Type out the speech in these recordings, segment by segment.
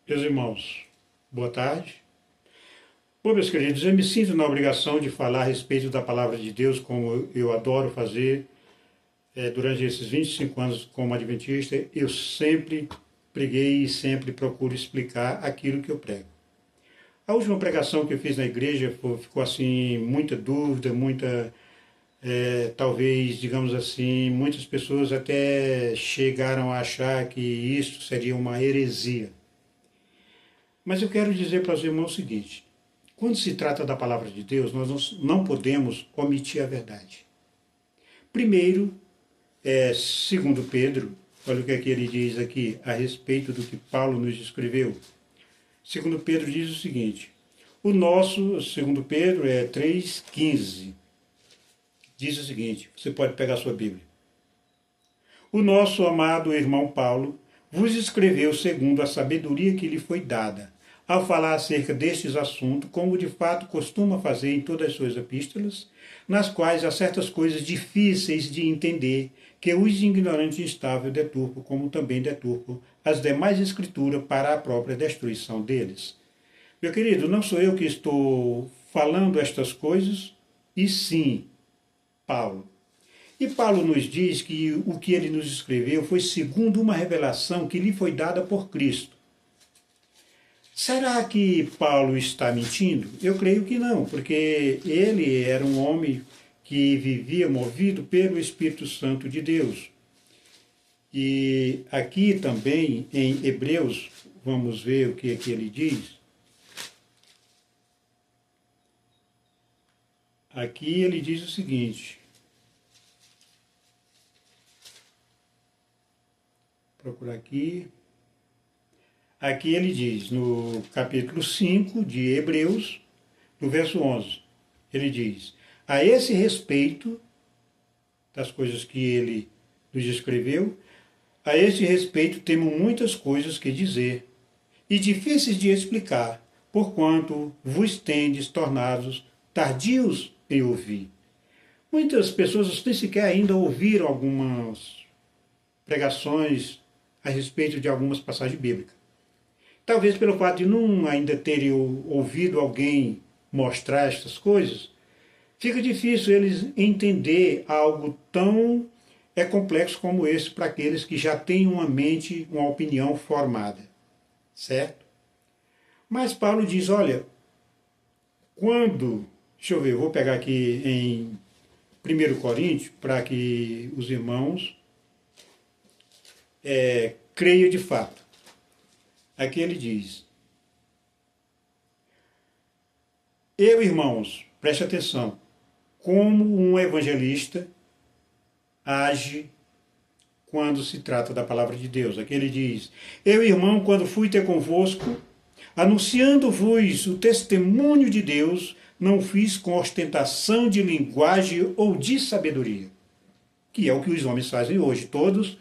Meus irmãos, boa tarde. Bom, meus queridos, eu me sinto na obrigação de falar a respeito da palavra de Deus, como eu adoro fazer. Durante esses 25 anos como adventista, eu sempre preguei e sempre procuro explicar aquilo que eu prego. A última pregação que eu fiz na igreja ficou assim, muita dúvida, talvez, digamos assim, muitas pessoas até chegaram a achar que isso seria uma heresia. Mas eu quero dizer para os irmãos o seguinte: quando se trata da palavra de Deus, nós não podemos omitir a verdade. Primeiro, segundo Pedro, olha o que é que ele diz aqui a respeito do que Paulo nos escreveu. Segundo Pedro diz o seguinte: o nosso, segundo Pedro, é 3,15. Diz o seguinte, você pode pegar a sua Bíblia. O nosso amado irmão Paulo vos escreveu segundo a sabedoria que lhe foi dada, ao falar acerca destes assuntos, como de fato costuma fazer em todas as suas epístolas, nas quais há certas coisas difíceis de entender, que os ignorantes instáveis deturpam, como também deturpam as demais escrituras para a própria destruição deles. Meu querido, não sou eu que estou falando estas coisas, e sim Paulo. E Paulo nos diz que o que ele nos escreveu foi segundo uma revelação que lhe foi dada por Cristo. Será que Paulo está mentindo? Eu creio que não, porque ele era um homem que vivia movido pelo Espírito Santo de Deus. E aqui também, em Hebreus, vamos ver o que é que ele diz. Aqui ele diz o seguinte: procurar aqui. Aqui ele diz, no capítulo 5 de Hebreus, no verso 11, ele diz: a esse respeito, das coisas que ele nos escreveu, a esse respeito temos muitas coisas que dizer, e difíceis de explicar, porquanto vos tendes tornados tardios em ouvir. Muitas pessoas nem sequer ainda ouviram algumas pregações a respeito de algumas passagens bíblicas. Talvez pelo fato de não ainda terem ouvido alguém mostrar estas coisas, fica difícil eles entender algo tão complexo como esse para aqueles que já têm uma mente, uma opinião formada, certo? Mas Paulo diz, olha, deixa eu ver, eu vou pegar aqui em 1 Coríntios, para que os irmãos creiam de fato. Aqui ele diz: eu, irmãos, preste atenção, como um evangelista age quando se trata da palavra de Deus. Aqui ele diz: eu, irmão, quando fui ter convosco, anunciando-vos o testemunho de Deus, não fiz com ostentação de linguagem ou de sabedoria, que é o que os homens fazem hoje. Todos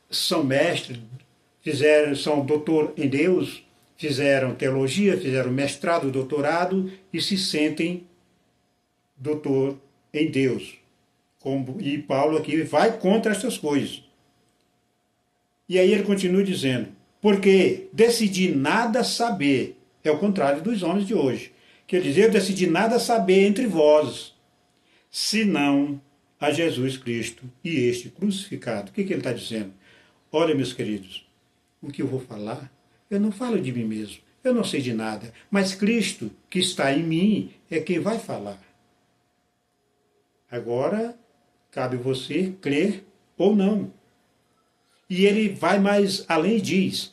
são mestres, são doutor em Deus, fizeram teologia, fizeram mestrado, doutorado e se sentem doutor em Deus. E Paulo aqui vai contra essas coisas. E aí ele continua dizendo: porque decidi nada saber, é o contrário dos homens de hoje. Quer dizer, eu decidi nada saber entre vós, senão a Jesus Cristo e este crucificado. O que ele está dizendo? Olha, meus queridos, o que eu vou falar, eu não falo de mim mesmo, eu não sei de nada, mas Cristo que está em mim é quem vai falar. Agora, cabe você crer ou não. E ele vai mais além e diz: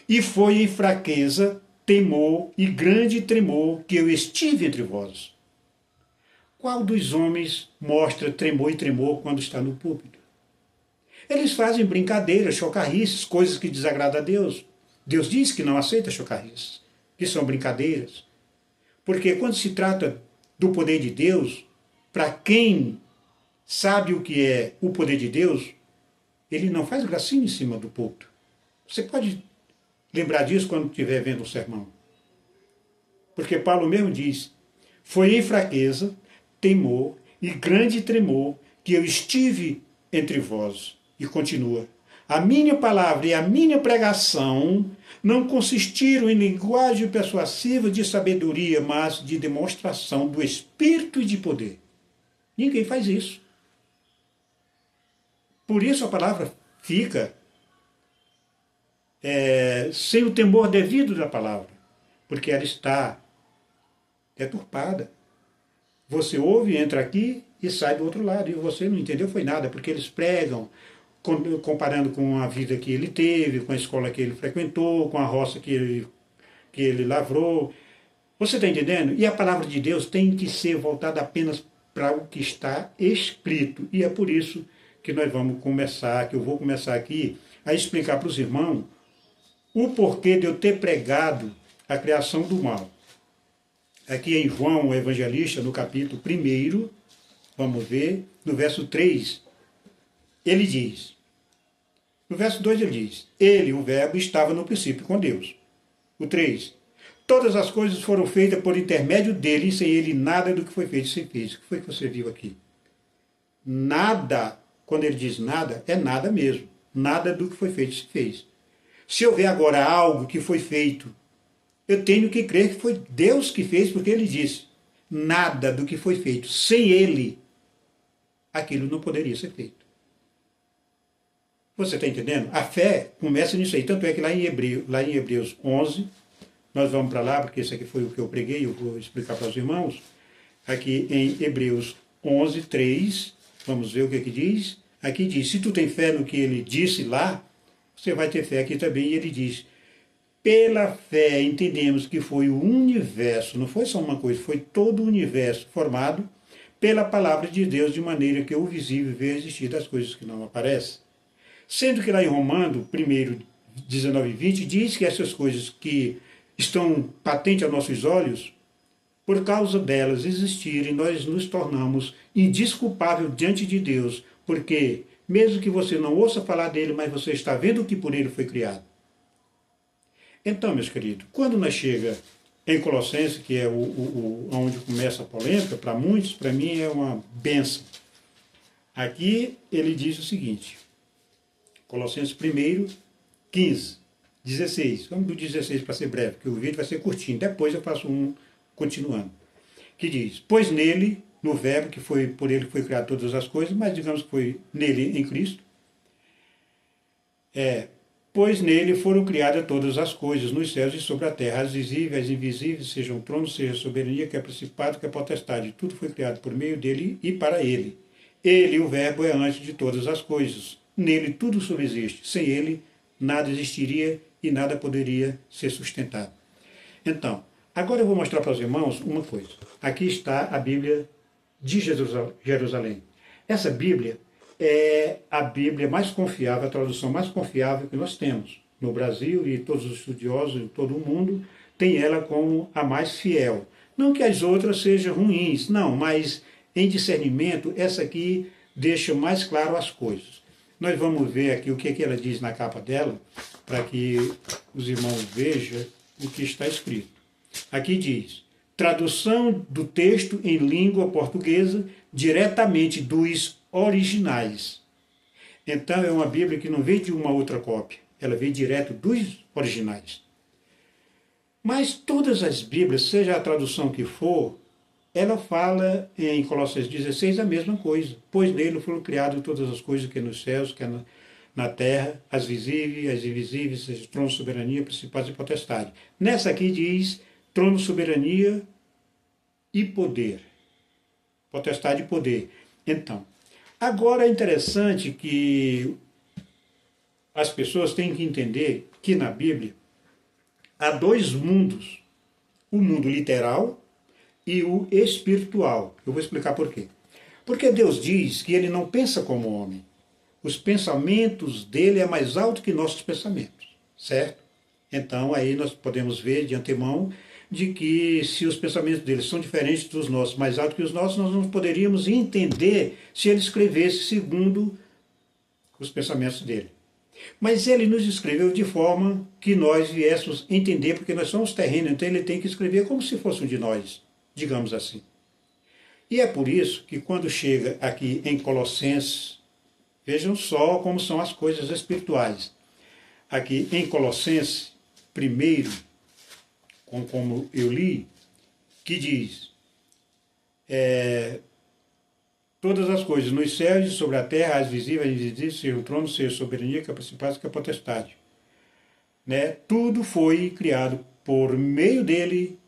e foi em fraqueza, temor e grande tremor que eu estive entre vós. Qual dos homens mostra tremor e tremor quando está no púlpito? Eles fazem brincadeiras, chocarrices, coisas que desagradam a Deus. Deus diz que não aceita chocarrices, que são brincadeiras. Porque quando se trata do poder de Deus, para quem sabe o que é o poder de Deus, ele não faz gracinha em cima do púlpito. Você pode lembrar disso quando estiver vendo o sermão. Porque Paulo mesmo diz: foi em fraqueza, temor e grande tremor que eu estive entre vós. E continua: A minha palavra e a minha pregação não consistiram em linguagem persuasiva de sabedoria, mas de demonstração do Espírito e de poder. Ninguém faz isso. Por isso a palavra fica sem o temor devido da palavra, porque ela está deturpada. Você ouve, entra aqui e sai do outro lado, e você não entendeu foi nada, porque eles pregam comparando com a vida que ele teve, com a escola que ele frequentou, com a roça que ele lavrou. Você está entendendo? E a palavra de Deus tem que ser voltada apenas para o que está escrito. E é por isso que nós vamos começar, que eu vou começar aqui a explicar para os irmãos o porquê de eu ter pregado a criação do mal. Aqui em João, o evangelista, no capítulo 1, vamos ver, no verso 3, ele diz, no verso 2 ele diz, ele, o verbo, estava no princípio com Deus. O 3, todas as coisas foram feitas por intermédio dele, e sem ele nada do que foi feito se fez. O que foi que você viu aqui? Nada, quando ele diz nada, é nada mesmo. Nada do que foi feito se fez. Se houver agora algo que foi feito, eu tenho que crer que foi Deus que fez, porque ele disse, nada do que foi feito sem ele, aquilo não poderia ser feito. Você está entendendo? A fé começa nisso aí. Tanto é que lá em Hebreus 11, nós vamos para lá, porque isso aqui foi o que eu preguei, eu vou explicar para os irmãos. Aqui em Hebreus 11, 3, vamos ver o que diz. Aqui diz, se tu tem fé no que ele disse lá, você vai ter fé aqui também. E ele diz, pela fé entendemos que foi o universo, não foi só uma coisa, foi todo o universo formado pela palavra de Deus, de maneira que o visível vê existir das coisas que não aparecem. Sendo que lá em Romanos 1, 19 e 20, diz que essas coisas que estão patentes aos nossos olhos, por causa delas existirem, nós nos tornamos indesculpáveis diante de Deus, porque mesmo que você não ouça falar dele, mas você está vendo que por ele foi criado. Então, meus queridos, quando nós chega em Colossenses, que é onde começa a polêmica, para muitos, para mim é uma bênção. Aqui ele diz o seguinte, Colossenses 1, 15, 16. Vamos do 16 para ser breve, porque o vídeo vai ser curtinho. Depois eu faço um continuando. Que diz, pois nele, no verbo, que foi por ele que foi criado todas as coisas, mas digamos que foi nele, em Cristo, pois nele foram criadas todas as coisas, nos céus e sobre a terra, as visíveis, as invisíveis, sejam tronos, seja soberania, que é principado, que é potestade. Tudo foi criado por meio dele e para ele. Ele, o verbo, é antes de todas as coisas. Nele tudo subsiste. Sem ele, nada existiria e nada poderia ser sustentado. Então, agora eu vou mostrar para os irmãos uma coisa. Aqui está a Bíblia de Jerusalém. Essa Bíblia é a Bíblia mais confiável, a tradução mais confiável que nós temos no Brasil, e todos os estudiosos de todo o mundo têm ela como a mais fiel. Não que as outras sejam ruins, não, mas em discernimento, essa aqui deixa mais claro as coisas. Nós vamos ver aqui o que ela diz na capa dela, para que os irmãos vejam o que está escrito. Aqui diz, tradução do texto em língua portuguesa diretamente dos originais. Então é uma Bíblia que não vem de uma outra cópia, ela vem direto dos originais. Mas todas as Bíblias, seja a tradução que for, ela fala em Colossenses 16 a mesma coisa. Pois nele foram criadas todas as coisas que é nos céus, que é na terra, as visíveis, as invisíveis, seja trono, soberania, principados e potestade. Nessa aqui diz trono, soberania e poder. Potestade e poder. Então, agora é interessante que as pessoas têm que entender que na Bíblia há dois mundos. O mundo literal e o espiritual. Eu vou explicar por quê. Porque Deus diz que ele não pensa como homem. Os pensamentos dele é mais alto que nossos pensamentos, certo? Então aí nós podemos ver de antemão de que se os pensamentos dele são diferentes dos nossos, mais altos que os nossos, nós não poderíamos entender se ele escrevesse segundo os pensamentos dele. Mas ele nos escreveu de forma que nós viéssemos entender, porque nós somos terrenos, então ele tem que escrever como se fosse um de nós, digamos assim. E é por isso que quando chega aqui em Colossenses, Vejam só como são as coisas espirituais. Aqui em Colossenses, primeiro, como eu li, que diz, todas as coisas, nos céus e sobre a terra, as visíveis e invisíveis, seja o trono, seja a soberania, que é a principal, que é a potestade. Né? Tudo foi criado por meio dele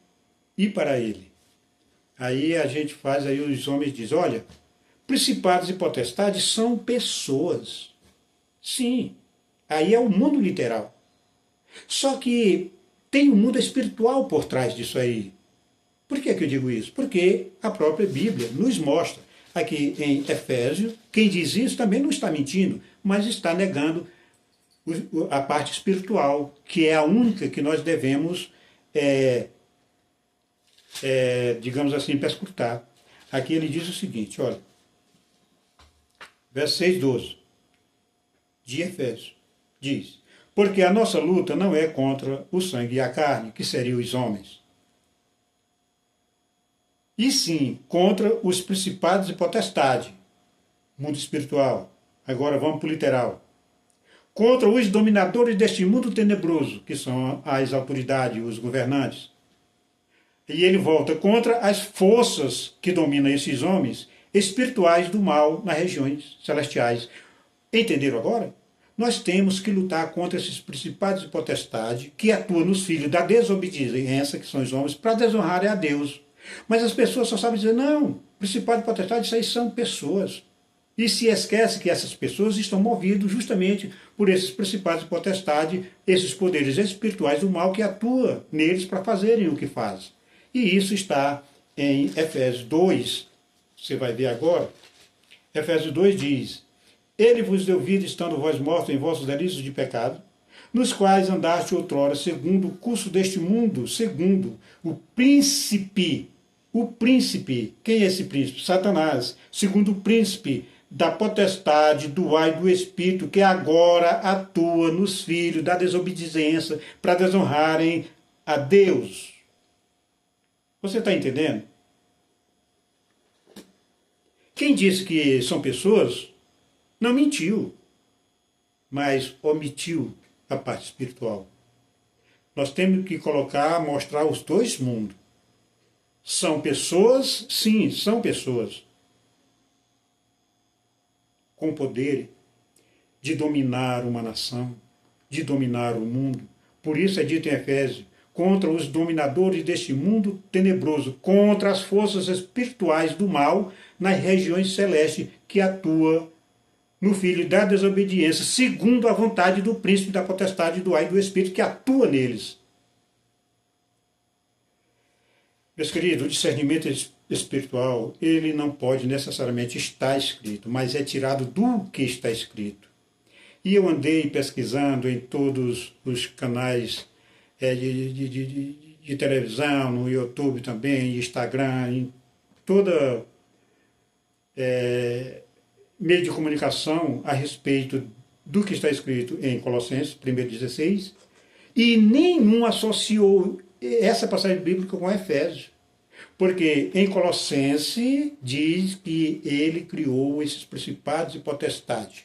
e para ele. Aí a gente faz, aí os homens dizem, olha, principados e potestades são pessoas. Sim, aí é o mundo literal. Só que tem um mundo espiritual por trás disso aí. Por que eu digo isso? Porque a própria Bíblia nos mostra. Aqui em Efésios, quem diz isso também não está mentindo, mas está negando a parte espiritual, que é a única que nós devemos, digamos assim, perscrutar. Aqui ele diz o seguinte, olha, verso 6:12 de Efésios, diz, porque a nossa luta não é contra o sangue e a carne, que seriam os homens, e sim contra os principados e potestades, mundo espiritual. Agora vamos para o literal. Contra os dominadores deste mundo tenebroso, que são as autoridades, os governantes. E ele volta contra as forças que dominam esses homens espirituais do mal nas regiões celestiais. Entenderam agora? Nós temos que lutar contra esses principados e potestades que atuam nos filhos da desobediência, que são os homens, para desonrarem a Deus. Mas as pessoas só sabem dizer, não, principado e potestade, isso aí são pessoas. E se esquece que essas pessoas estão movidas justamente por esses principados e potestades, esses poderes espirituais do mal que atuam neles para fazerem o que fazem. E isso está em Efésios 2, você vai ver agora. Efésios 2 diz, ele vos deu vida estando vós mortos em vossos delitos de pecado, nos quais andaste outrora segundo o curso deste mundo, segundo o príncipe, quem é esse príncipe? Satanás, segundo o príncipe da potestade, do ar e do espírito, que agora atua nos filhos da desobediência para desonrarem a Deus. Você está entendendo? Quem disse que são pessoas, não mentiu, mas omitiu a parte espiritual. Nós temos que mostrar os dois mundos. São pessoas, sim, são pessoas com poder de dominar uma nação, de dominar o mundo. Por isso é dito em Efésios, contra os dominadores deste mundo tenebroso, contra as forças espirituais do mal nas regiões celestes que atua no filho da desobediência, segundo a vontade do príncipe da potestade do ar e do espírito que atua neles. Meus queridos, o discernimento espiritual, ele não pode necessariamente estar escrito, mas é tirado do que está escrito. E eu andei pesquisando em todos os canais de televisão, no YouTube também, Instagram, em toda meio de comunicação a respeito do que está escrito em Colossenses 1:16, e nenhum associou essa passagem bíblica com Efésios. Porque em Colossenses diz que ele criou esses principados e potestades.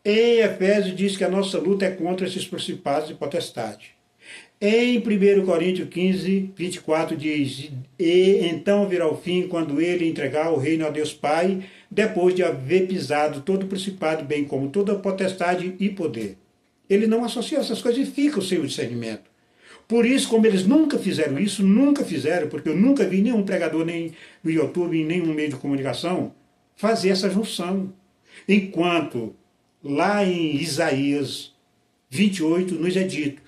Em Efésios diz que a nossa luta é contra esses principados e potestades. Em 1 Coríntios 15:24 diz, e então virá o fim quando ele entregar o reino a Deus Pai, depois de haver pisado todo o principado, bem como toda a potestade e poder. Ele não associa essas coisas e fica sem o discernimento. Por isso, como eles nunca fizeram isso, porque eu nunca vi nenhum pregador, nem no YouTube, em nenhum meio de comunicação, fazer essa junção. Enquanto lá em Isaías 28 nos é dito,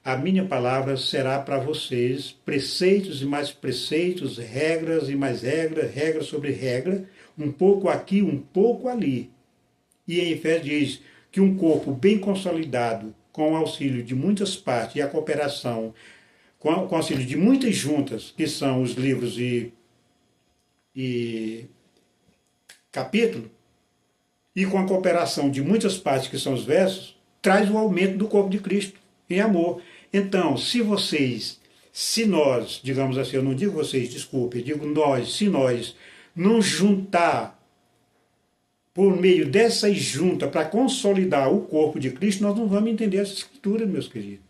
a minha palavra será para vocês preceitos e mais preceitos, regras e mais regras, regra sobre regra, um pouco aqui, um pouco ali. E em Efésios diz que um corpo bem consolidado, com o auxílio de muitas partes e a cooperação, com o auxílio de muitas juntas, que são os livros e capítulo, e com a cooperação de muitas partes, que são os versos, traz o aumento do corpo de Cristo em amor. Então, se nós, digamos assim, eu não digo vocês, desculpe, eu digo nós, se nós não juntar por meio dessa junta para consolidar o corpo de Cristo, nós não vamos entender essa escritura, meus queridos.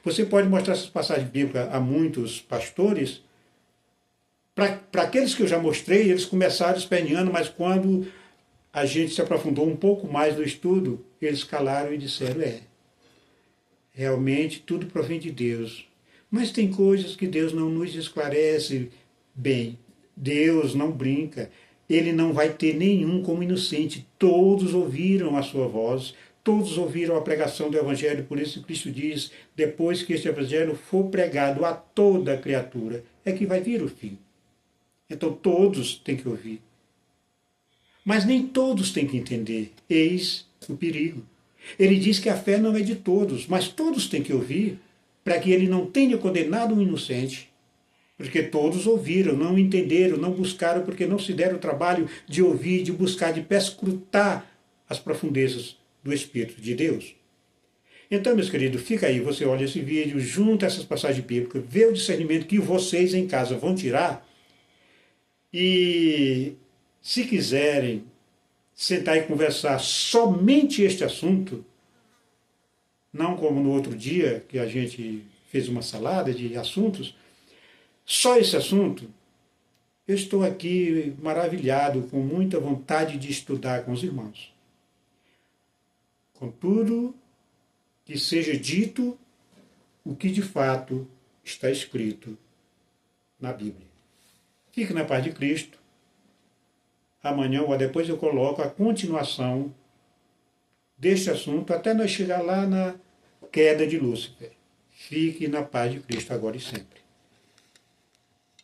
Você pode mostrar essas passagens bíblicas a muitos pastores. Para aqueles que eu já mostrei, eles começaram esperneando, mas quando a gente se aprofundou um pouco mais no estudo, eles calaram e disseram, realmente tudo provém de Deus. Mas tem coisas que Deus não nos esclarece bem. Deus não brinca. Ele não vai ter nenhum como inocente. Todos ouviram a sua voz, todos ouviram a pregação do Evangelho, por isso Cristo diz, depois que este Evangelho for pregado a toda a criatura, é que vai vir o fim. Então todos têm que ouvir. Mas nem todos têm que entender. Eis o perigo. Ele diz que a fé não é de todos, mas todos têm que ouvir, para que ele não tenha condenado um inocente. Porque todos ouviram, não entenderam, não buscaram, porque não se deram o trabalho de ouvir, de buscar, de perscrutar as profundezas do Espírito de Deus. Então, meus queridos, fica aí, você olha esse vídeo, junta essas passagens bíblicas, vê o discernimento que vocês em casa vão tirar. E se quiserem sentar e conversar somente este assunto, não como no outro dia, que a gente fez uma salada de assuntos, só esse assunto, eu estou aqui maravilhado, com muita vontade de estudar com os irmãos. Contudo, que seja dito o que de fato está escrito na Bíblia. Fique na paz de Cristo. Amanhã ou depois eu coloco a continuação deste assunto até nós chegar lá na queda de Lúcifer. Fique na paz de Cristo agora e sempre.